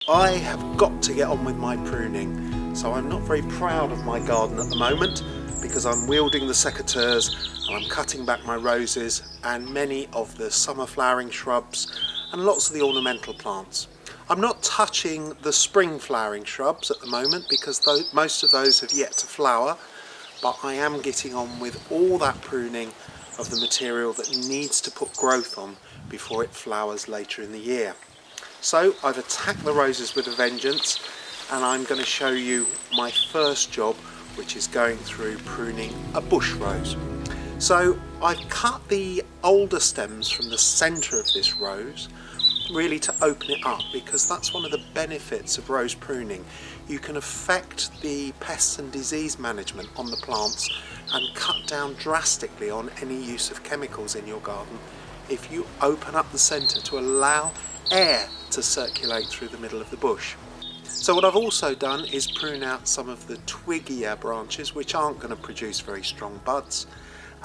I have got to get on with my pruning, so I'm not very proud of my garden at the moment because I'm wielding the secateurs and I'm cutting back my roses and many of the summer flowering shrubs and lots of the ornamental plants. I'm not touching the spring flowering shrubs at the moment because most of those have yet to flower, but I am getting on with all that pruning of the material that needs to put growth on before it flowers later in the year. So I've attacked the roses with a vengeance, and I'm going to show you my first job, which is going through pruning a bush rose. So I've cut the older stems from the centre of this rose really to open it up, because that's one of the benefits of rose pruning. You can affect the pests and disease management on the plants and cut down drastically on any use of chemicals in your garden if you open up the centre to allow air to circulate through the middle of the bush. So what I've also done is prune out some of the twiggier branches which aren't going to produce very strong buds,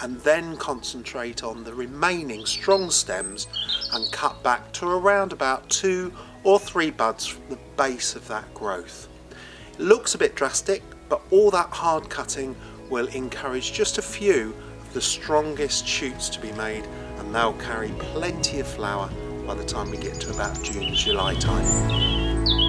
and then concentrate on the remaining strong stems and cut back to around about 2 or 3 buds from the base of that growth. It looks a bit drastic, but all that hard cutting will encourage just a few of the strongest shoots to be made, and they'll carry plenty of flower by the time we get to about June, July time.